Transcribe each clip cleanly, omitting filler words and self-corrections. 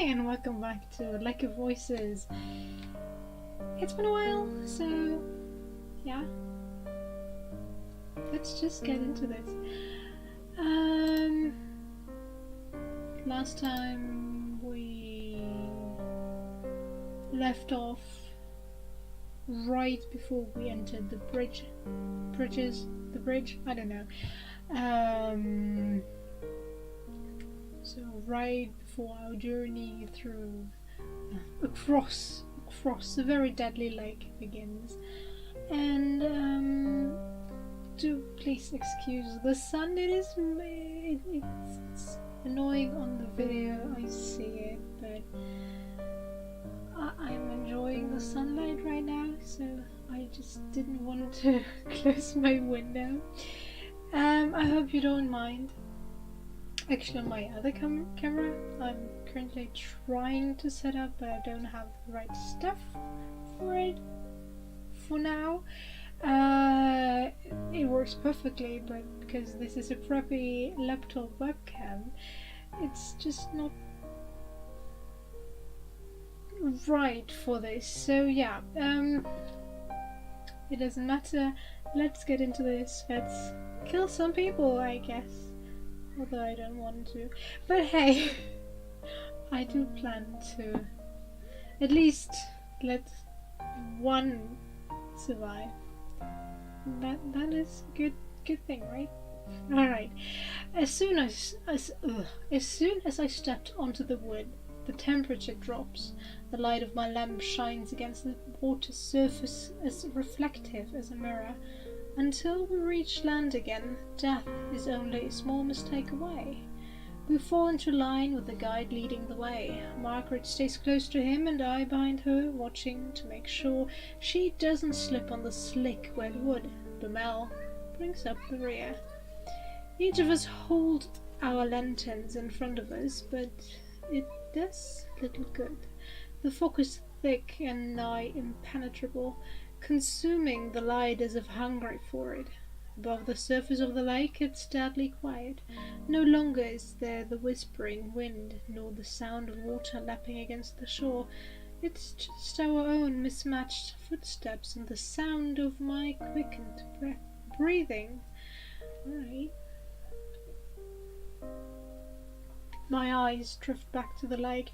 and welcome back to Like a Voices. It's been a while, so yeah, let's just get into this. Last time we left off right before we entered the bridge. The bridge? I don't know. So right before our journey through across a very deadly lake begins, and do please excuse the sun. It's annoying on the video. I see it, but I'm enjoying the sunlight right now, so I just didn't want to close my window. I hope you don't mind. Actually, on my other camera, I'm currently trying to set up, but I don't have the right stuff for it for now. It works perfectly, but because this is a crappy laptop webcam, it's just not right for this. So yeah, it doesn't matter. Let's get into this. Let's kill some people, I guess. Although I don't want to. But hey, I do plan to at least let one survive. That is a good thing, right? Alright. As soon as I stepped onto the wood, the temperature drops. The light of my lamp shines against the water's surface as reflective as a mirror. Until we reach land again, death is only a small mistake away. We fall into line with the guide leading the way. Margaret stays close to him and I behind her, watching to make sure she doesn't slip on the slick wet wood. Bemel brings up the rear. Each of us hold our lanterns in front of us, but it does little good. The fog is thick and nigh impenetrable, consuming the light as if hungry for it. Above the surface of the lake it's deadly quiet. No longer is there the whispering wind, nor the sound of water lapping against the shore. It's just our own mismatched footsteps and the sound of my quickened breathing. Right. My eyes drift back to the lake,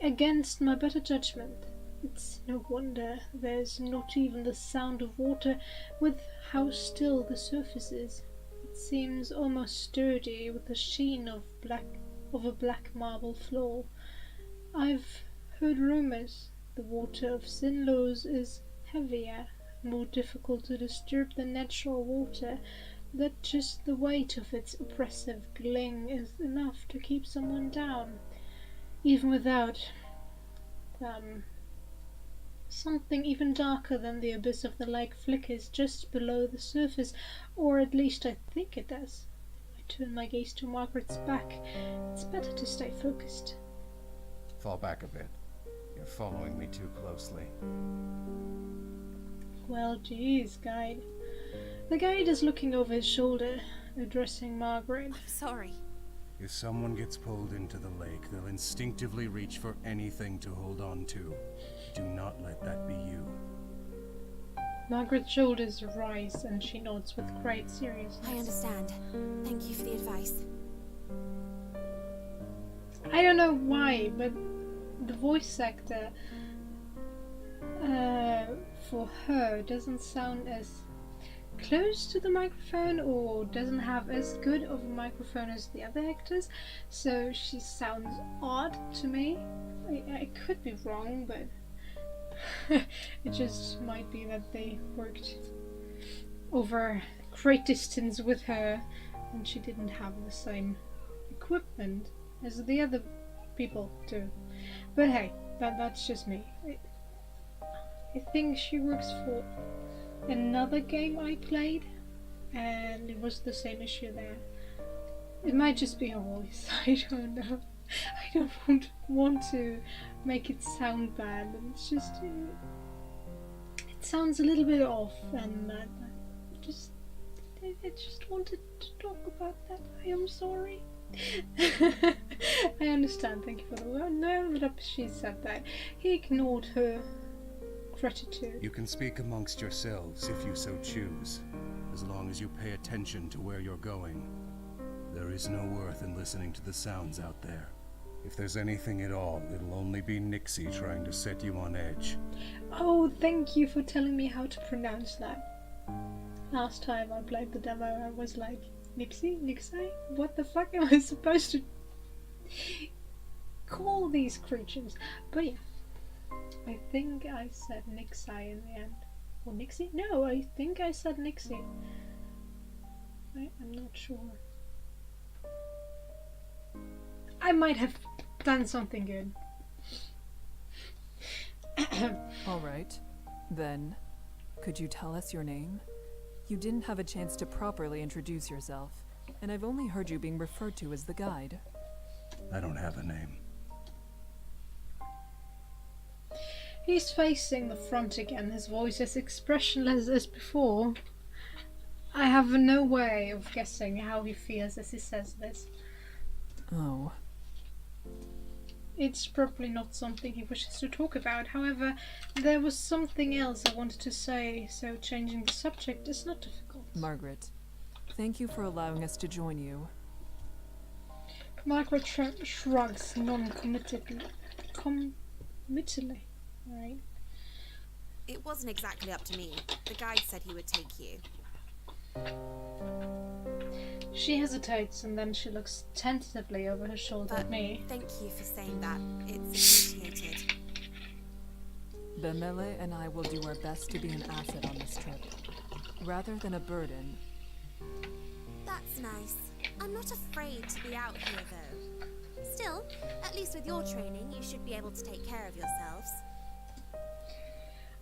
against my better judgment. It's no wonder there's not even the sound of water, with how still the surface is. It seems almost sturdy, with the sheen of a black marble floor. I've heard rumors the water of Sinlo's is heavier, more difficult to disturb than natural water, that just the weight of its oppressive gling is enough to keep someone down, even without something even darker than the abyss of the lake flickers just below the surface, or at least I think it does. I turn my gaze to Margaret's back. It's better to stay focused. Fall back a bit. You're following me too closely. Well, geez, guide. The guide is looking over his shoulder, addressing Margaret. I'm sorry. If someone gets pulled into the lake, they'll instinctively reach for anything to hold on to. Do not let that be you. Margaret's shoulders rise and she nods with great seriousness. I understand. Thank you for the advice. I don't know why, but the voice actor for her doesn't sound as close to the microphone, or doesn't have as good of a microphone as the other actors, so she sounds odd to me. I could be wrong, but it just might be that they worked over great distance with her and she didn't have the same equipment as the other people do. But hey, that's just me. I think she works for another game I played, and it was the same issue there. It might just be her voice. I don't know. I don't want to make it sound bad. It's just it sounds a little bit off, and I just wanted to talk about that. I am sorry. I understand, thank you for the word. No, but she said that. He ignored her gratitude. You can speak amongst yourselves if you so choose, as long as you pay attention to where you're going. There is no worth in listening to the sounds out there. If there's anything at all, it'll only be Nixie trying to set you on edge. Oh, thank you for telling me how to pronounce that. Last time I played the demo, I was like, Nixie? Nixie? What the fuck am I supposed to call these creatures? But yeah, I think I said Nixie in the end. Or Nixie? No, I think I said Nixie. I'm not sure. I might have done something good. Alright. Then, could you tell us your name? You didn't have a chance to properly introduce yourself, and I've only heard you being referred to as the guide. I don't have a name. He's facing the front again, his voice as expressionless as before. I have no way of guessing how he feels as he says this. Oh. It's probably not something he wishes to talk about. However, there was something else I wanted to say, so changing the subject is not difficult. Margaret, thank you for allowing us to join you. Margaret shrugs non-committedly. Committedly, right? It wasn't exactly up to me. The guide said he would take you. She hesitates and then she looks tentatively over her shoulder at me. Thank you for saying that. It's appreciated. Bemele and I will do our best to be an asset on this trip, rather than a burden. That's nice. I'm not afraid to be out here, though. Still, at least with your training, you should be able to take care of yourselves.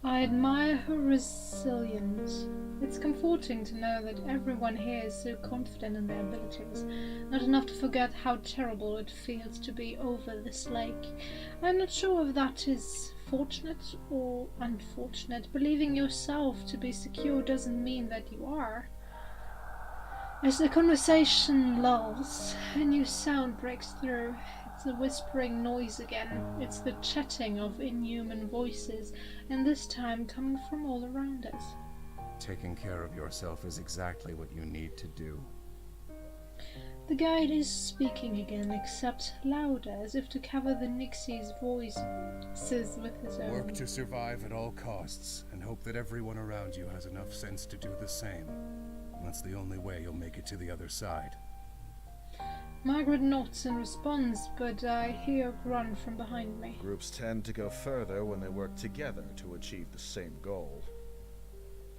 I admire her resilience. It's comforting to know that everyone here is so confident in their abilities, not enough to forget how terrible it feels to be over this lake. I'm not sure if that is fortunate or unfortunate. Believing yourself to be secure doesn't mean that you are. As the conversation lulls, a new sound breaks through. It's a whispering noise again. It's the chatting of inhuman voices, and this time coming from all around us. Taking care of yourself is exactly what you need to do. The guide is speaking again, except louder, as if to cover the Nixie's voices with his own. Work to survive at all costs, and hope that everyone around you has enough sense to do the same. That's the only way you'll make it to the other side. Margaret nods in response, but I hear a grunt from behind me. Groups tend to go further when they work together to achieve the same goal.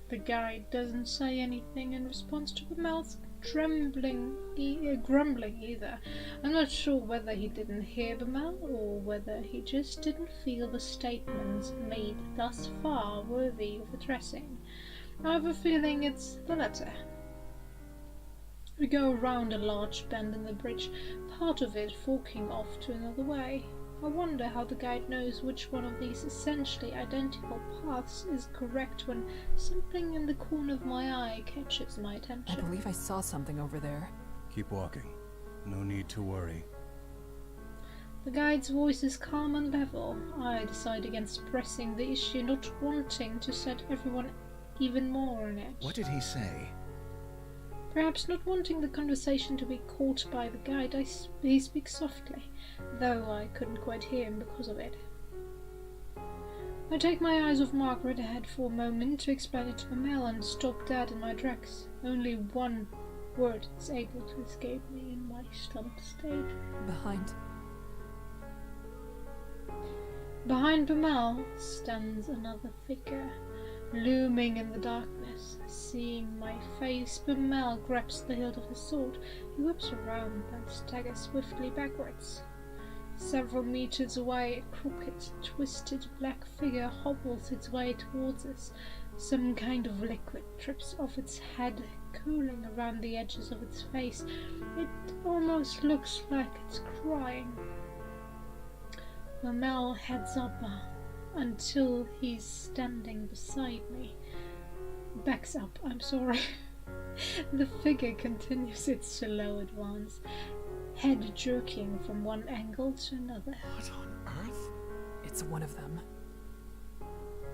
The guide doesn't say anything in response to Bemel's grumbling either. I'm not sure whether he didn't hear Bemel or whether he just didn't feel the statements made thus far worthy of addressing. I have a feeling it's the latter. We go around a large bend in the bridge, part of it forking off to another way. I wonder how the guide knows which one of these essentially identical paths is correct when something in the corner of my eye catches my I attention. believe I saw something over there. Keep walking. No need to worry. The guide's voice is calm and level. I decide against pressing the issue, not wanting to set everyone even more on edge. What did he say? Perhaps not wanting the conversation to be caught by the guide, he speaks softly, though I couldn't quite hear him because of it. I take my eyes off Margaret ahead for a moment to explain it to Bemel and stop dead in my tracks. Only one word is able to escape me in my stunned state. Behind Bemel stands another figure, looming in the darkness. Seeing my face, Bemel grabs the hilt of his sword. He whips around and staggers swiftly backwards. Several meters away, a crooked, twisted black figure hobbles its way towards us. Some kind of liquid drips off its head, cooling around the edges of its face. It almost looks like it's crying. Bemel heads up until he's standing beside me. Backs up, I'm sorry. The figure continues its slow advance. head jerking from one angle to another. What on earth? It's one of them.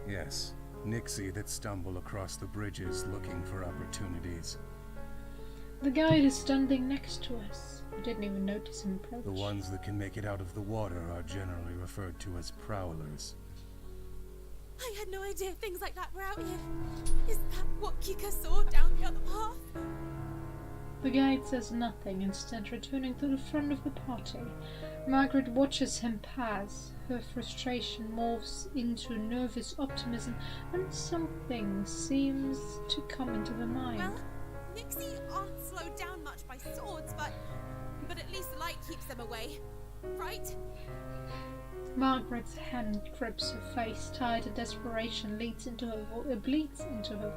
Yes, Nixie that stumble across the bridges looking for opportunities. The guide is standing next to us. I didn't even notice him approach. The ones that can make it out of the water are generally referred to as prowlers. I had no idea things like that were out here. Is that what Kika saw down the other path? The guide says nothing, instead returning to the front of the party. Margaret watches him pass. Her frustration morphs into nervous optimism, and something seems to come into her mind. Well, Nixie aren't slowed down much by swords, but at least the light keeps them away, right? Margaret's hand grips her face, tired and desperation bleeds into her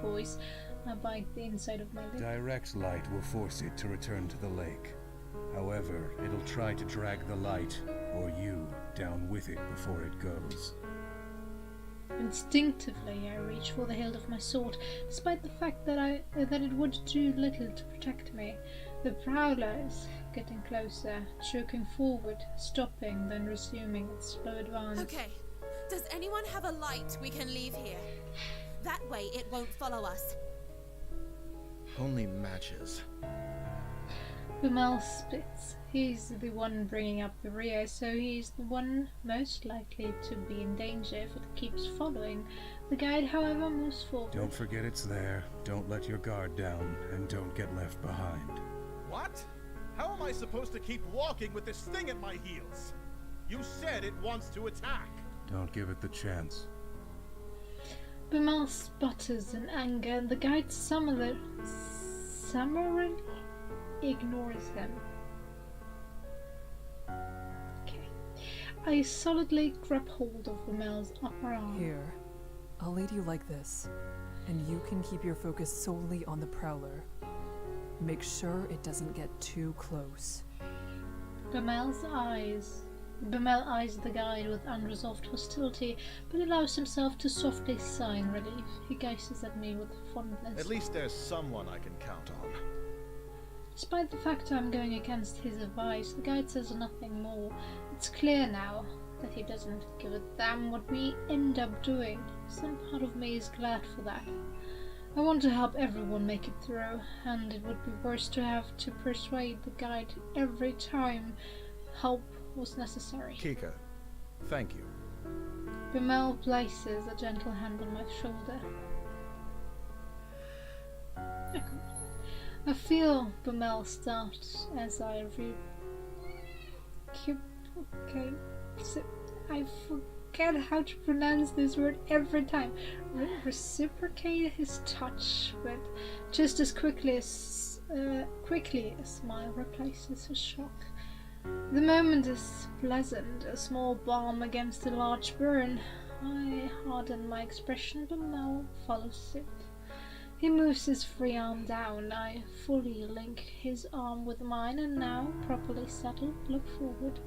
voice. I bite the inside of my lip. Direct light will force it to return to the lake. However, it'll try to drag the light, or you, down with it before it goes. Instinctively, I reach for the hilt of my sword, despite the fact that it would do little to protect me. The prowler is getting closer, jerking forward, stopping, then resuming its slow advance. Okay, does anyone have a light we can leave here? That way it won't follow us. Only matches. Bemel spits. He's the one bringing up the rear, so he's the one most likely to be in danger if it keeps following. The guide, however, moves forward. Don't forget it's there, don't let your guard down, and don't get left behind. What? How am I supposed to keep walking with this thing at my heels? You said it wants to attack. Don't give it the chance. Bemel sputters in anger, and the guide summarily ignores him. Okay. I solidly grab hold of Bemel's upper arm. Here, I'll lead you like this, and you can keep your focus solely on the prowler. Make sure it doesn't get too close. Bemel eyes the guide with unresolved hostility, but allows himself to softly sigh in relief. He gazes at me with fondness. At least there's someone I can count on. Despite the fact I'm going against his advice, the guide says nothing more. It's clear now that he doesn't give a damn what we end up doing. Some part of me is glad for that. I want to help everyone make it through, and it would be worse to have to persuade the guide every time help was necessary. Kika, thank you. Bemel places a gentle hand on my shoulder. I feel Bemel start as I I forget how to pronounce this word every time. Reciprocate his touch, but just as quickly a smile replaces a shock. The moment is pleasant, a small balm against a large burn. I harden my expression, but Bemel follows it. He moves his free arm down. I fully link his arm with mine, and now, properly settled, look forward.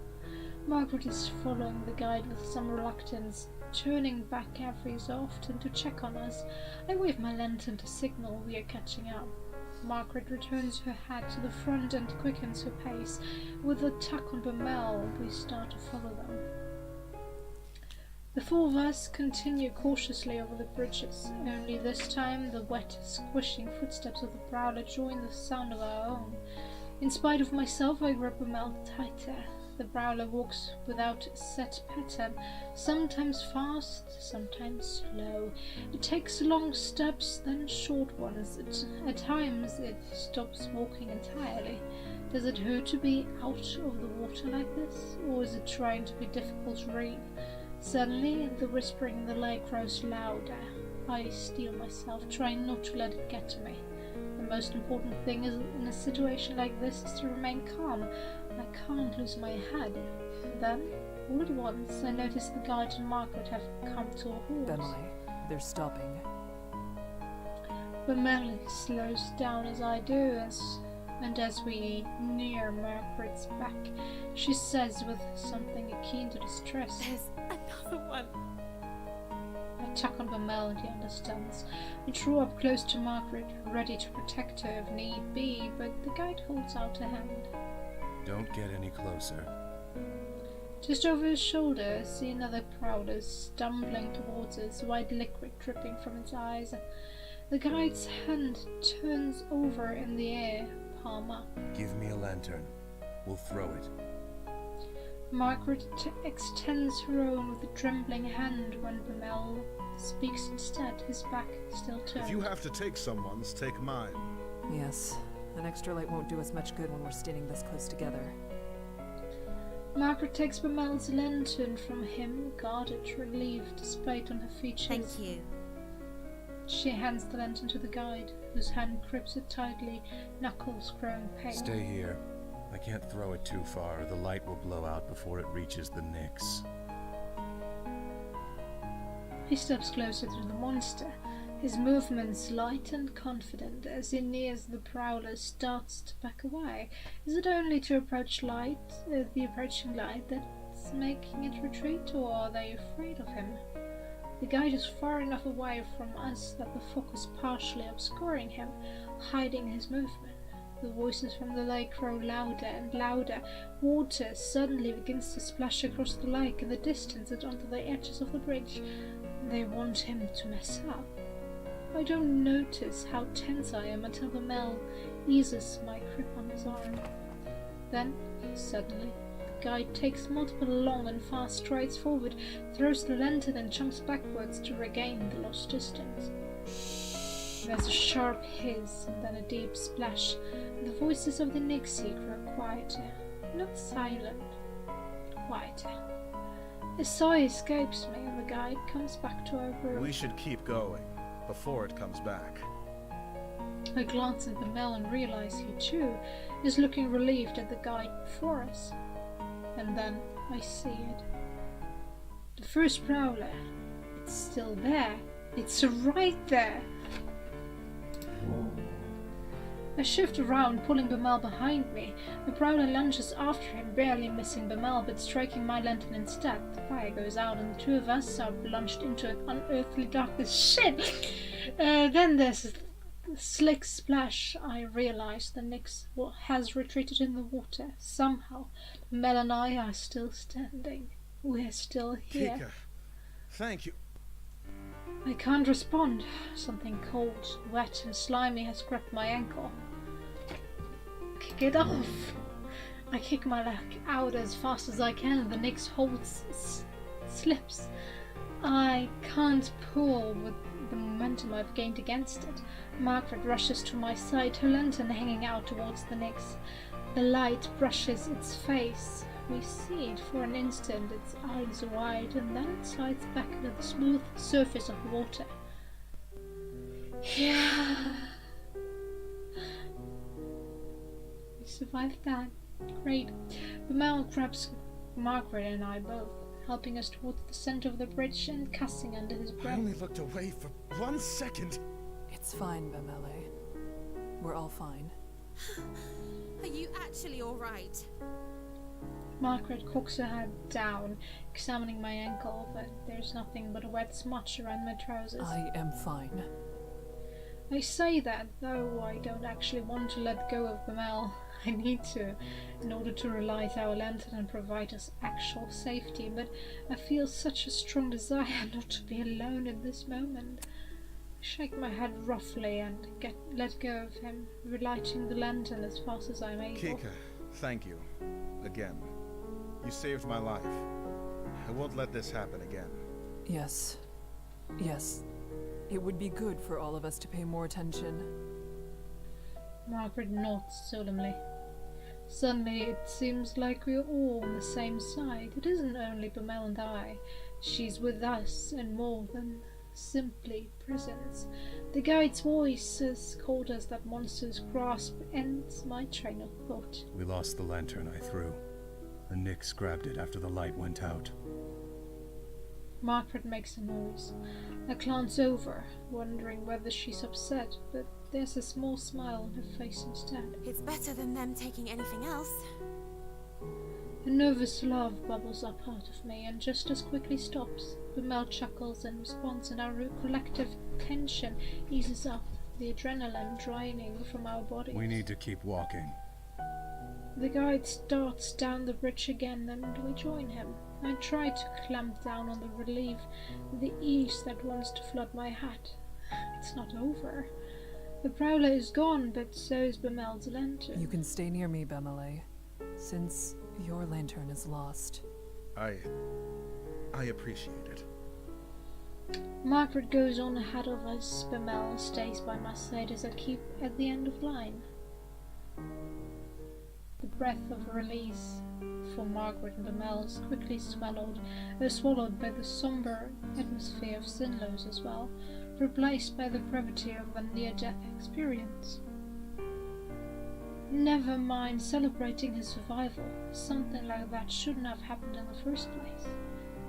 Margaret is following the guide with some reluctance, turning back every so often to check on us. I wave my lantern to signal we are catching up. Margaret returns her head to the front and quickens her pace. With a tuck on Bemel, we start to follow them. The four of us continue cautiously over the bridges. Only this time the wet, squishing footsteps of the prowler join the sound of our own. In spite of myself, I grab Bemel tighter. The prowler walks without a set pattern, sometimes fast, sometimes slow. It takes long steps, then short ones. At times it stops walking entirely. Does it hurt to be out of the water like this, or is it trying to be difficult to read? Suddenly, the whispering in the lake grows louder. I steel myself, trying not to let it get to me. The most important thing is in a situation like this is to remain calm. I can't lose my head. Then, all at once, I notice the guide and Margaret have come to a halt. Emily, they're stopping. Bemel slows down as I do, and as we near Margaret's back, she says with something akin to distress, There's another one. I tuck on Bemel and he understands. I draw up close to Margaret, ready to protect her if need be, but the guide holds out a hand. Don't get any closer. Just over his shoulder, I see another prowler stumbling towards us, white liquid dripping from its eyes. The guide's hand turns over in the air, palm up. Give me a lantern. We'll throw it. Margaret extends her own with a trembling hand when Bamel speaks instead, his back still turned. If you have to take someone's, take mine. Yes, an extra light won't do us much good when we're standing this close together. Margaret takes Bamel's lantern from him, guarded, relieved, displayed on her features. Thank you. She hands the lantern to the guide, whose hand grips it tightly, knuckles growing pale. Stay here. I can't throw it too far, or the light will blow out before it reaches the Nyx. He steps closer to the monster, his movements light and confident. As he nears the prowler, starts to back away. Is it only to approach the approaching light that's making it retreat, or are they afraid of him? The guide is far enough away from us that the fog is partially obscuring him, hiding his movement. The voices from the lake grow louder and louder. Water suddenly begins to splash across the lake in the distance and onto the edges of the bridge. They want him to mess up. I don't notice how tense I am until Bamel eases my grip on his arm. Then, suddenly, the guide takes multiple long and fast strides forward, throws the lantern and jumps backwards to regain the lost distance. There's a sharp hiss and then a deep splash. The voices of the Nixie grow quieter, not silent, quieter. A sigh escapes me and the guide comes back to our room. We should keep going before it comes back. I glance at Bamel and realize he too is looking relieved at the guide before us. And then I see it. The first prowler. It's still there. It's right there. I shift around, pulling Bamel behind me. The prowler lunges after him, barely missing Bamel, but striking my lantern instead. The fire goes out and the two of us are plunged into an unearthly darkness. Shit! Then there's a slick splash. I realize the Nyx has retreated in the water. Somehow, Bamel and I are still standing. We're still here. Kika, thank you. I can't respond. Something cold, wet and slimy has grabbed my ankle. Kick it off! I kick my leg out as fast as I can and the Nyx slips. I can't pull with the momentum I've gained against it. Margaret rushes to my side, her lantern hanging out towards the Nyx. The light brushes its face. We see it for an instant, its eyes wide, and then it slides back into the smooth surface of the water. Yeah. We survived that. Great. Bamel grabs Margaret and I both, helping us towards the center of the bridge and cussing under his I breath. only looked away for 1 second. It's fine, Bamele. We're all fine. Are you actually alright? Margaret cocks her head down, examining my ankle, but there's nothing but a wet smudge around my trousers. I am fine. I say that, though I don't actually want to let go of Bamel. I need to, in order to relight our lantern and provide us actual safety, but I feel such a strong desire not to be alone in this moment. I shake my head roughly and let go of him, relighting the lantern as fast as I'm able. Kika, thank you. Again. You saved my life. I won't let this happen again. Yes. Yes. It would be good for all of us to pay more attention. Margaret nods solemnly. Suddenly it seems like we're all on the same side. It isn't only Bamel and I. She's with us and more than simply presence. The guide's voice has called us that monster's grasp ends my train of thought. We lost the lantern I threw. The Nyx grabbed it after the light went out. Margaret makes a noise. I glance over, wondering whether she's upset, but there's a small smile on her face instead. It's better than them taking anything else. A nervous laugh bubbles up out of me and just as quickly stops. Bamel chuckles in response and our collective tension eases up, the adrenaline draining from our bodies. We need to keep walking. The guide starts down the bridge again and we join him. I try to clamp down on the relief, the ease that wants to flood my hat. It's not over. The prowler is gone, but so is Bemel's lantern. You can stay near me, Bemele, since your lantern is lost. I appreciate it. Margaret goes on ahead of us. Bemel stays by my side as I keep at the end of line. The breath of release for Margaret and Bemel is quickly swallowed by the somber atmosphere of Sinlos as well, replaced by the brevity of a near-death experience. Never mind celebrating his survival. Something like that shouldn't have happened in the first place.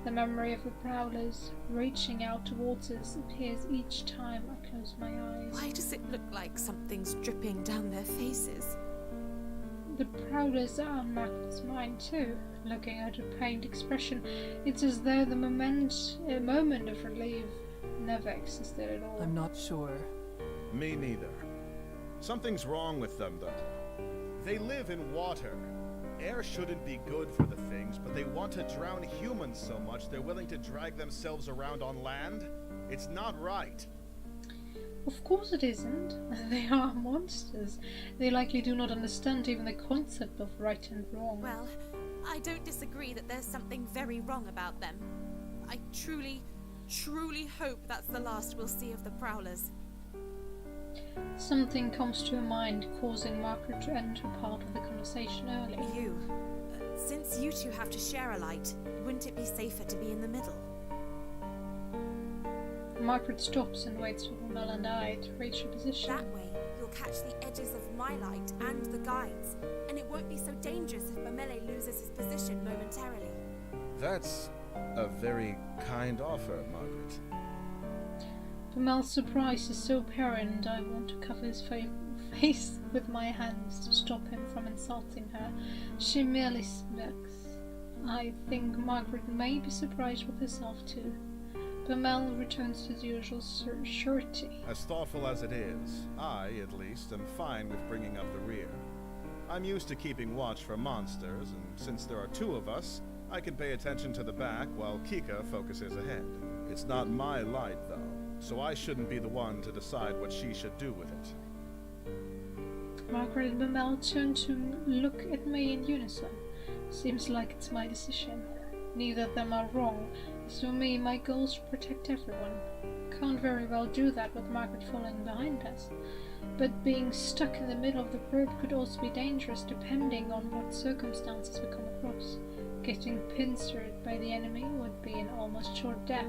The memory of the prowlers reaching out towards us appears each time I close my eyes. Why does it look like something's dripping down their faces? The prowlers are on Margaret's mind too. Looking at her pained expression, it's as though the moment of relief never existed at all. I'm not sure. Me neither. Something's wrong with them, though. They live in water. Air shouldn't be good for the things, but they want to drown humans so much they're willing to drag themselves around on land? It's not right. Of course it isn't. They are monsters. They likely do not understand even the concept of right and wrong. Well, I don't disagree that there's something very wrong about them. I truly hope that's the last we'll see of the prowlers. Something comes to her mind, causing Margaret to enter part of the conversation early. Since you two have to share a light, wouldn't it be safer to be in the middle? Margaret stops and waits for Bemel and I to reach a position. That way, you'll catch the edges of my light and the guide's, and it won't be so dangerous if Bemele loses his position momentarily. That's a very kind offer, Margaret. Bemel's surprise is so apparent I want to cover his face with my hands to stop him from insulting her. She merely smirks. I think Margaret may be surprised with herself too. Bemel returns to his usual surety. As thoughtful as it is, I, at least, am fine with bringing up the rear. I'm used to keeping watch for monsters, and since there are two of us, I can pay attention to the back while Kika focuses ahead. It's not my light, though, so I shouldn't be the one to decide what she should do with it. Margaret and Bemel turn to look at me in unison. Seems like it's my decision. Neither of them are wrong. As for me, my goal is to protect everyone. Can't very well do that with Margaret following behind us. But being stuck in the middle of the group could also be dangerous depending on what circumstances we come across. Getting pincered by the enemy would be an almost sure death,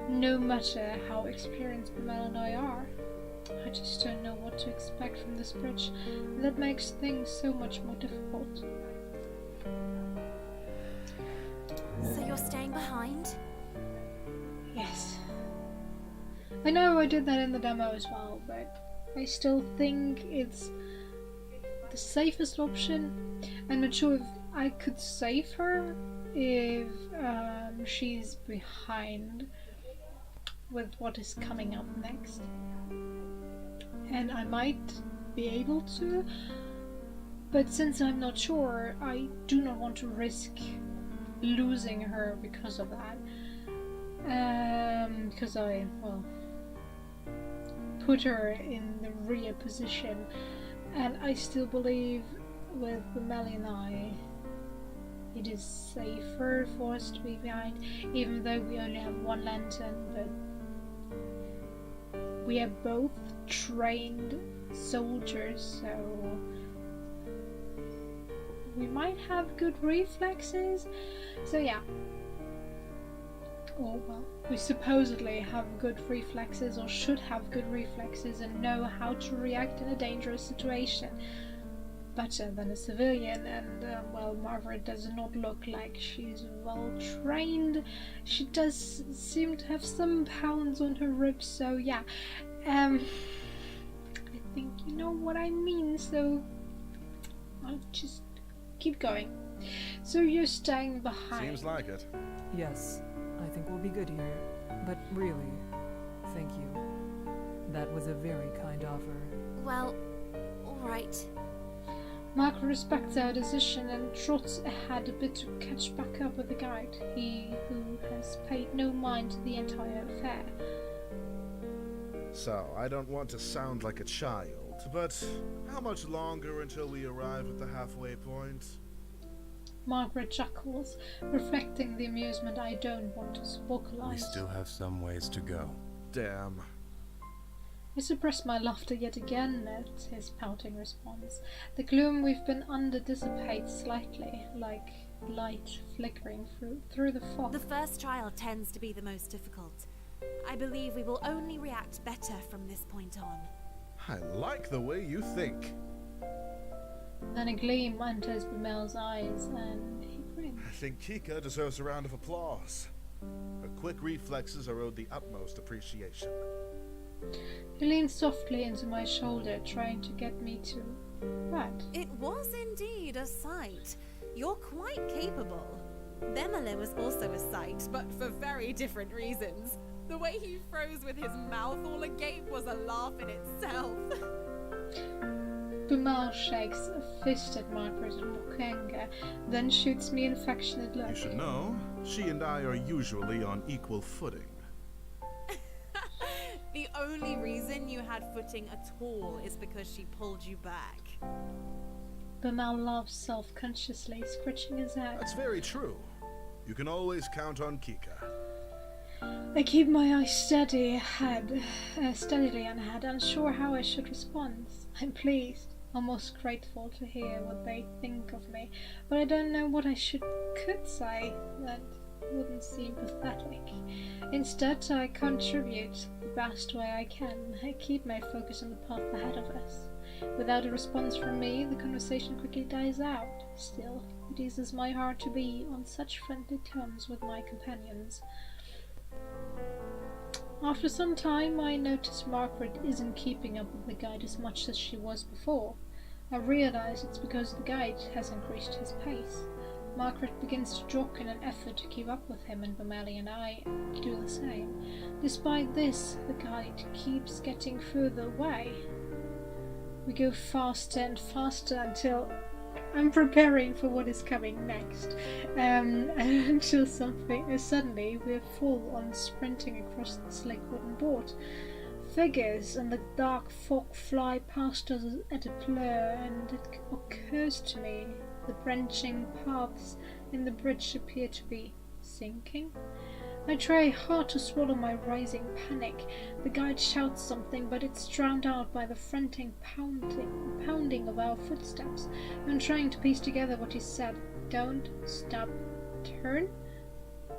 no matter how experienced Bemel and I are. I just don't know what to expect from this bridge, and that makes things so much more difficult. So you're staying behind? Yes. I know I did that in the demo as well, but I still think it's the safest option. I'm not sure if I could save her if she's behind with what is coming up next. And I might be able to, but since I'm not sure, I do not want to risk losing her because of that. Because I, well, put her in the rear position, and I still believe with Bemel and I, it is safer for us to be behind, even though we only have one lantern, but we are both trained soldiers, so we might have good reflexes. So yeah. Oh well, we supposedly have good reflexes, or should have good reflexes, and know how to react in a dangerous situation. Better than a civilian, and well, Margaret does not look like she's well trained. She does seem to have some pounds on her ribs, so yeah. I think you know what I mean, so I'll just keep going. So you're staying behind. Seems like it. Yes, I think we'll be good here. But really, thank you. That was a very kind offer. Well, alright. Mark respects our decision and trots ahead a bit to catch back up with the guide, he who has paid no mind to the entire affair. So, I don't want to sound like a child, but how much longer until we arrive at the halfway point? Margaret chuckles, reflecting the amusement I don't want to vocalize. We still have some ways to go. Damn. I suppress my laughter yet again at his pouting response. The gloom we've been under dissipates slightly, like light flickering through the fog. The first trial tends to be the most difficult. I believe we will only react better from this point on. I like the way you think. Then a gleam enters Bemel's eyes, and he grins. I think Kika deserves a round of applause. Her quick reflexes are owed the utmost appreciation. He leans softly into my shoulder, trying to get me to... What? It was indeed a sight. You're quite capable. Bemele was also a sight, but for very different reasons. The way he froze with his mouth all agape was a laugh in itself. Bemel shakes a fist at Margaret in mock anger, then shoots me an affectionate look. You should know, she and I are usually on equal footing. The only reason you had footing at all is because she pulled you back. Bemel laughs self-consciously, scratching his head. That's very true. You can always count on Kika. I keep my eyes steadily ahead, unsure how I should respond. I'm pleased, almost grateful to hear what they think of me, but I don't know what I could say that wouldn't seem pathetic. Instead, I contribute the best way I can. I keep my focus on the path ahead of us. Without a response from me, the conversation quickly dies out. Still, it eases my heart to be on such friendly terms with my companions. After some time, I notice Margaret isn't keeping up with the guide as much as she was before. I realize it's because the guide has increased his pace. Margaret begins to jog in an effort to keep up with him, and Bemele and I do the same. Despite this, the guide keeps getting further away. We go faster and faster until I'm preparing for what is coming next, until suddenly we're full on sprinting across the slick wooden board. Figures in the dark fog fly past us at a blur, and it occurs to me the branching paths in the bridge appear to be sinking. I try hard to swallow my rising panic. The guide shouts something, but it's drowned out by the frantic pounding of our footsteps. I'm trying to piece together what he said. Don't stop, turn.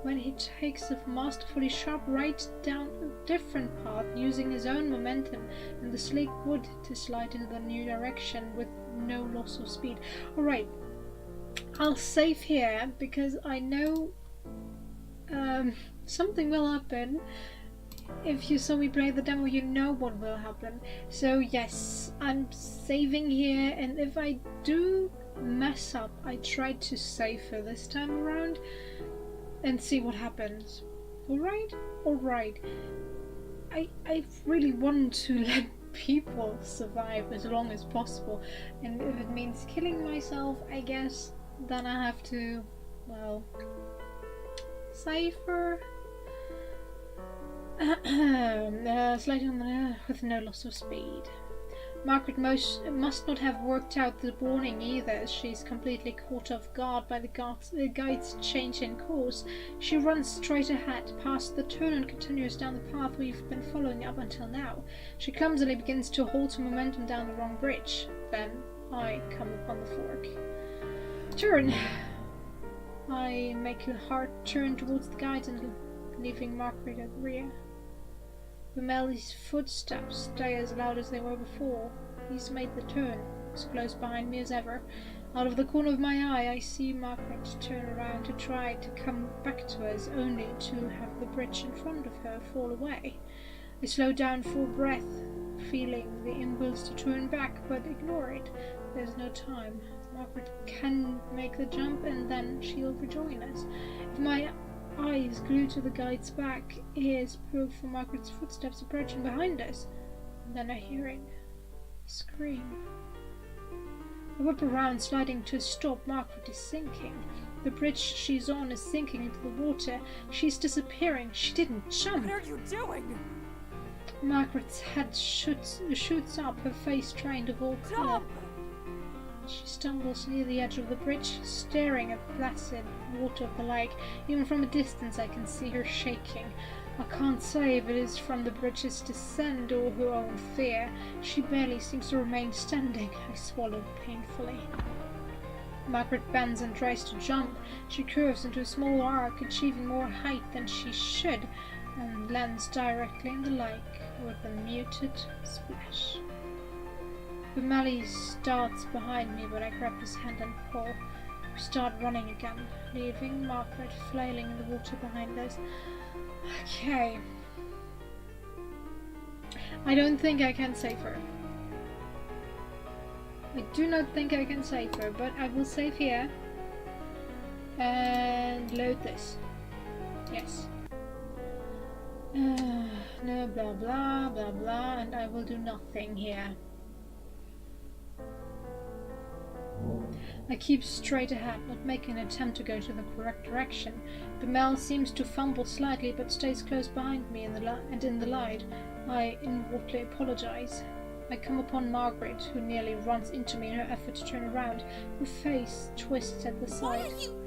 When he takes a masterfully sharp right down a different path, using his own momentum and the sleek wood to slide in the new direction with no loss of speed. Alright, I'll save here because I know something will happen. If you saw me play the demo, you know what will happen. So yes, I'm saving here, and if I do mess up, I try to save for this time around and see what happens. Alright? Alright. I really want to let people survive as long as possible, and if it means killing myself, I guess then I have to, well, safer. Sliding on the with no loss of speed. Margaret must not have worked out the warning either, as she's completely caught off guard by the guide's change in course. She runs straight ahead, past the turn, and continues down the path we've been following up until now. She clumsily begins to halt her momentum down the wrong bridge. Then I come upon the fork. Turn! I make a hard turn towards the guide and leaving Margaret at the rear. Bemele's footsteps stay as loud as they were before. He's made the turn, as close behind me as ever. Out of the corner of my eye, I see Margaret turn around to try to come back to us, only to have the bridge in front of her fall away. I slow down for breath, feeling the impulse to turn back, but ignore it. There's no time. Margaret can make the jump, and then she'll rejoin us. If my eyes glued to the guide's back, ears peeled for Margaret's footsteps approaching behind us, and then I hear a scream. I whip around, sliding to a stop. Margaret is sinking. The bridge she's on is sinking into the water. She's disappearing. She didn't jump. What are you doing? Margaret's head shoots up, her face drained of all colour. Jump! She stumbles near the edge of the bridge, staring at the placid water of the lake. Even from a distance I can see her shaking. I can't say if it is from the bridge's descent or her own fear. She barely seems to remain standing. I swallow painfully. Margaret bends and tries to jump. She curves into a small arc, achieving more height than she should, and lands directly in the lake with a muted splash. Bumali starts behind me, but I grab his hand and pull. We start running again, leaving Margaret flailing in the water behind us. Okay. I don't think I can save her. I do not think I can save her, but I will save here. And load this. Yes. No, blah blah, blah blah, and I will do nothing here. I keep straight ahead, not making an attempt to go to the correct direction. Bumel seems to fumble slightly, but stays close behind me in the light. I inwardly apologize. I come upon Margaret, who nearly runs into me in her effort to turn around. Her face twists at the Why sight. are you...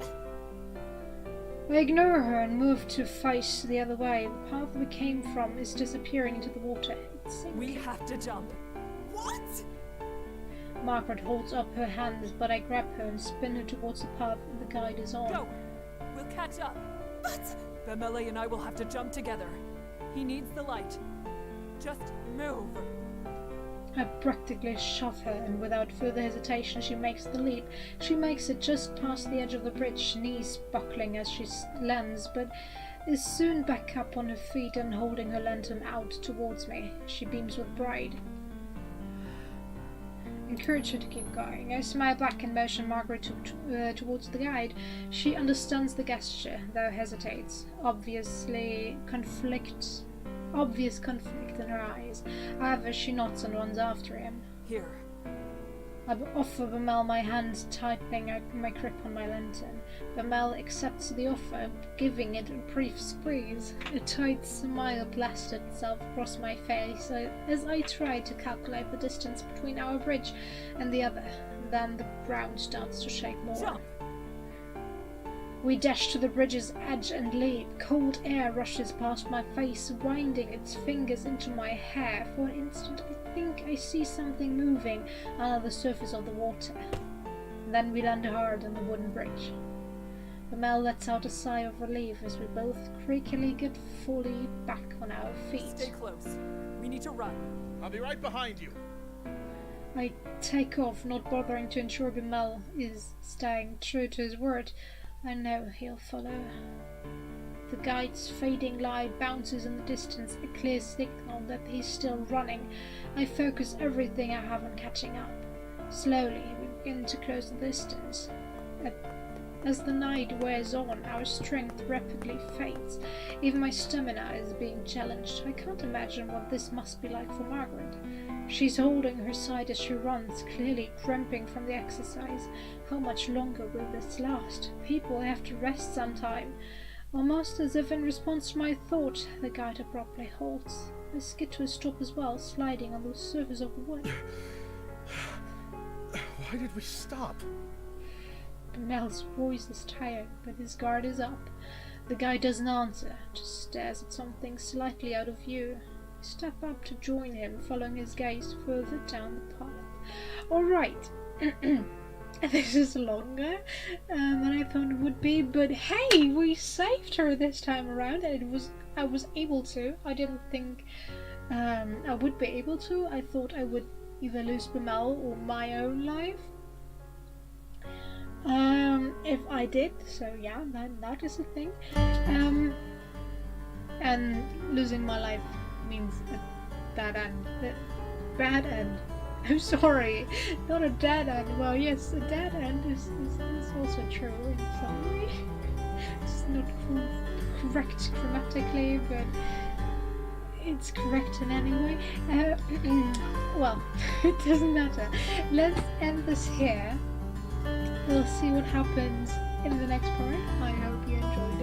I ignore her and move to face the other way. The path we came from is disappearing into the water. It's sinking. We have to jump. What? Margaret holds up her hands, but I grab her and spin her towards the path the guide is on. Go! We'll catch up. But... Bemele and I will have to jump together. He needs the light. Just move. I practically shove her, and without further hesitation she makes the leap. She makes it just past the edge of the bridge, knees buckling as she lands, but is soon back up on her feet and holding her lantern out towards me. She beams with pride. Encourage her to keep going. I smile back and motion Margaret towards the guide. She understands the gesture, though hesitates. Obvious conflict in her eyes. However, she nods and runs after him. Here. I offer Bumel my hand, tightening my grip on my lantern. Bumel accepts the offer, giving it a brief squeeze. A tight smile blasted itself across my face as I tried to calculate the distance between our bridge and the other. Then the ground starts to shake more. Jump! We dash to the bridge's edge and leap. Cold air rushes past my face, winding its fingers into my hair. For an instant, I think I see something moving under the surface of the water. Then we land hard on the wooden bridge. Bumel lets out a sigh of relief as we both creakily get fully back on our feet. Stay close. We need to run. I'll be right behind you. I take off, not bothering to ensure Bumel is staying true to his word. I know he'll follow. The guide's fading light bounces in the distance, a clear signal that he's still running. I focus everything I have on catching up. Slowly, we begin to close the distance. As the night wears on, our strength rapidly fades. Even my stamina is being challenged. I can't imagine what this must be like for Margaret. She's holding her side as she runs, clearly cramping from the exercise. How much longer will this last? People have to rest sometime. Almost as if in response to my thought, the guide abruptly halts. I skid to a stop as well, sliding on the surface of the wood. Why did we stop? Mel's voice is tired, but his guard is up. The guy doesn't answer, just stares at something slightly out of view. I step up to join him, following his gaze further down the path. Alright. This is longer than I thought it would be, but hey, we saved her this time around, and I was able to. I didn't think I would be able to. I thought I would either lose Bumel or my own life. If I did, so yeah, that is a thing. And losing my life means a bad end. Bad end. I'm sorry, not a dead end. Well, yes, a dead end is also true in some way. It's not correct grammatically, but it's correct in any way. Well, it doesn't matter. Let's end this here. We'll see what happens in the next part. I hope you enjoyed